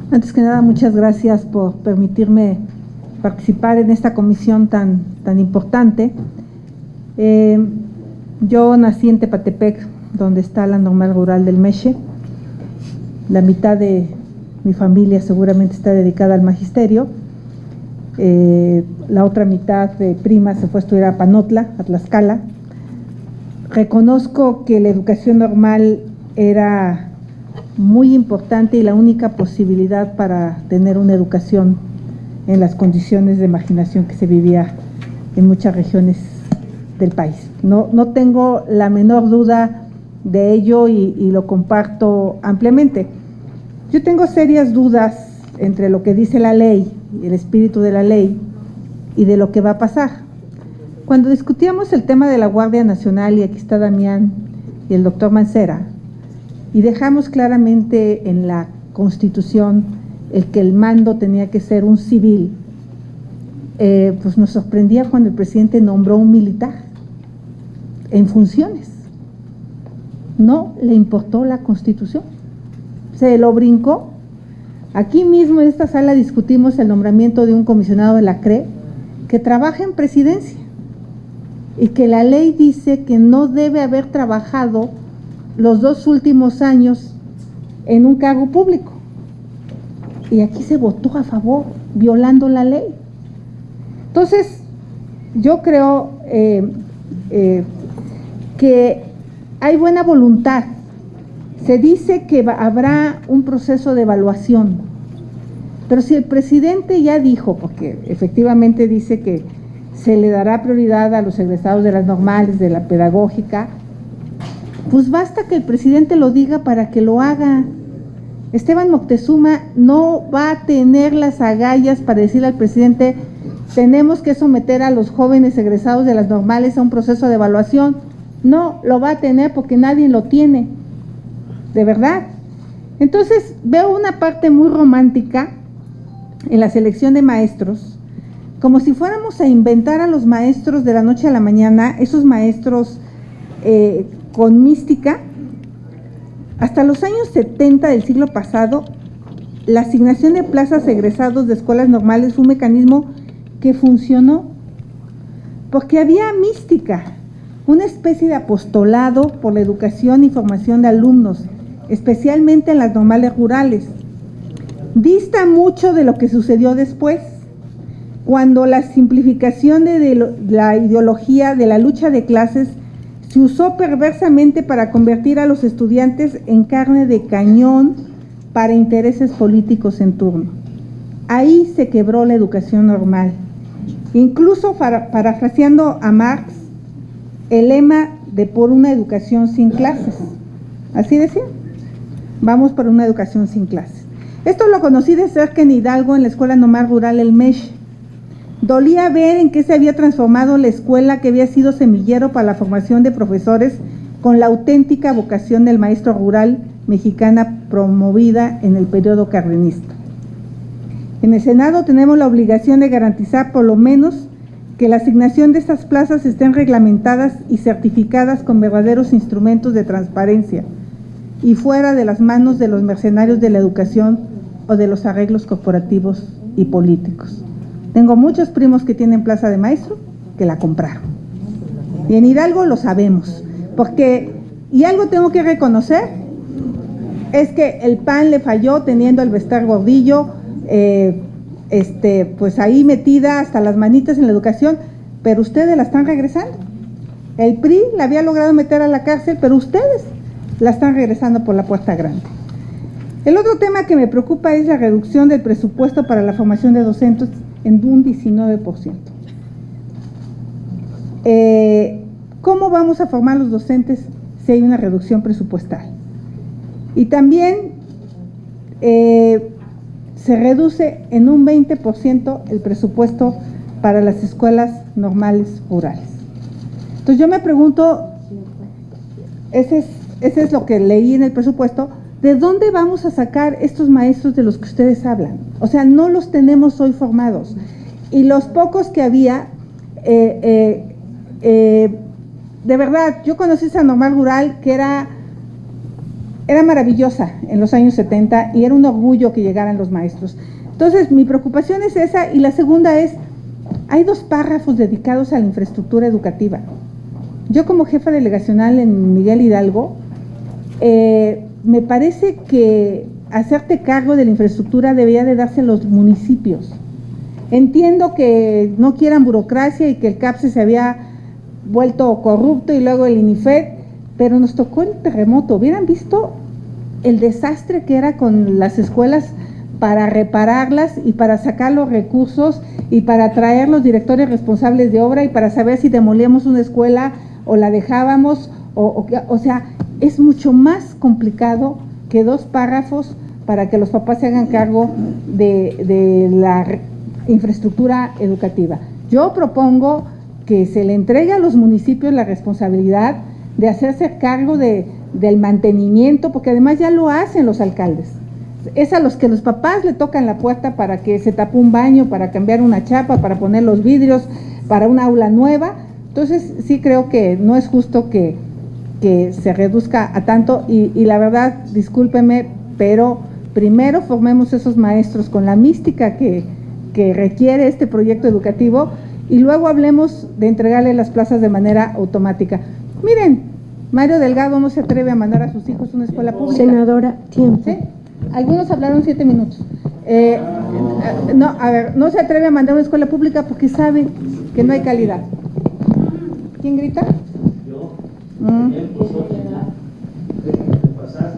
Antes que nada, muchas gracias por permitirme participar en esta comisión tan importante. Yo nací en Tepatepec, donde está la normal rural del Mexe. La mitad de mi familia seguramente está dedicada al magisterio. La otra mitad de prima se fue a estudiar a Panotla, a Tlaxcala. Reconozco que la educación normal era muy importante y la única posibilidad para tener una educación en las condiciones de marginación que se vivía en muchas regiones del país. No tengo la menor duda de ello y lo comparto ampliamente. Yo tengo serias dudas entre lo que dice la ley, el espíritu de la ley, y de lo que va a pasar. Cuando discutíamos el tema de la Guardia Nacional, y aquí está Damián y el doctor Mancera, y dejamos claramente en la Constitución el que el mando tenía que ser un civil, pues nos sorprendía cuando el presidente nombró un militar en funciones. No le importó la Constitución, se lo brincó. Aquí mismo en esta sala discutimos el nombramiento de un comisionado de la CRE que trabaja en presidencia y que la ley dice que no debe haber trabajado los 2 últimos años en un cargo público. Y aquí se votó a favor, violando la ley. Entonces, yo creo que hay buena voluntad. Se dice que habrá un proceso de evaluación, pero si el presidente ya dijo, porque efectivamente dice que se le dará prioridad a los egresados de las normales, de la pedagógica, pues basta que el presidente lo diga para que lo haga. Esteban Moctezuma no va a tener las agallas para decirle al presidente: tenemos que someter a los jóvenes egresados de las normales a un proceso de evaluación. No lo va a tener porque nadie lo tiene, de verdad. Entonces veo una parte muy romántica en la selección de maestros, como si fuéramos a inventar a los maestros de la noche a la mañana, esos maestros con mística. Hasta los años 70 del siglo pasado, la asignación de plazas egresados de escuelas normales fue un mecanismo que funcionó, porque había mística, una especie de apostolado por la educación y formación de alumnos, especialmente en las normales rurales. Dista mucho de lo que sucedió después, cuando la simplificación de la ideología de la lucha de clases se usó perversamente para convertir a los estudiantes en carne de cañón para intereses políticos en turno. Ahí se quebró la educación normal. Incluso parafraseando a Marx, el lema de por una educación sin clases. Así decía, vamos por una educación sin clases. Esto lo conocí de cerca en Hidalgo, en la escuela normal rural El Meche. Dolía ver en qué se había transformado la escuela que había sido semillero para la formación de profesores con la auténtica vocación del maestro rural mexicana promovida en el periodo cardenista. En el Senado tenemos la obligación de garantizar por lo menos que la asignación de estas plazas estén reglamentadas y certificadas con verdaderos instrumentos de transparencia y fuera de las manos de los mercenarios de la educación o de los arreglos corporativos y políticos. Tengo muchos primos que tienen plaza de maestro que la compraron. Y en Hidalgo lo sabemos, porque, y algo tengo que reconocer, es que el PAN le falló teniendo al Bester Gordillo, pues ahí metida hasta las manitas en la educación, pero ustedes la están regresando. El PRI la había logrado meter a la cárcel, pero ustedes la están regresando por la puerta grande. El otro tema que me preocupa es la reducción del presupuesto para la formación de docentes en un 19%. ¿Cómo vamos a formar los docentes si hay una reducción presupuestal? Y también se reduce en un 20% el presupuesto para las escuelas normales rurales. Entonces yo me pregunto, ese es lo que leí en el presupuesto, ¿de dónde vamos a sacar estos maestros de los que ustedes hablan? O sea, no los tenemos hoy formados. Y los pocos que había, de verdad, yo conocí esa normal rural que era era maravillosa en los años 70 y era un orgullo que llegaran los maestros. Entonces, mi preocupación es esa, y la segunda es, hay 2 párrafos dedicados a la infraestructura educativa. Yo como jefa delegacional en Miguel Hidalgo, me parece que hacerte cargo de la infraestructura debería de darse en los municipios. Entiendo que no quieran burocracia y que el CAPSE se había vuelto corrupto y luego el INIFED, pero nos tocó el terremoto. ¿Hubieran visto el desastre que era con las escuelas para repararlas y para sacar los recursos y para traer los directores responsables de obra y para saber si demolíamos una escuela o la dejábamos? O sea, es mucho más complicado que 2 párrafos para que los papás se hagan cargo de la infraestructura educativa. Yo propongo que se le entregue a los municipios la responsabilidad de hacerse cargo del mantenimiento, porque además ya lo hacen los alcaldes. Es a los que los papás le tocan la puerta para que se tape un baño, para cambiar una chapa, para poner los vidrios, para una aula nueva. Entonces sí creo que no es justo que se reduzca a tanto y la verdad, discúlpeme, pero primero formemos esos maestros con la mística que requiere este proyecto educativo y luego hablemos de entregarle las plazas de manera automática. Miren, Mario Delgado no se atreve a mandar a sus hijos a una escuela pública. Senadora, tiempo. ¿Sí? Algunos hablaron 7 minutos. No, a ver, no se atreve a mandar a una escuela pública porque sabe que no hay calidad. ¿Quién grita? Yo. Mm. Déjame pasar.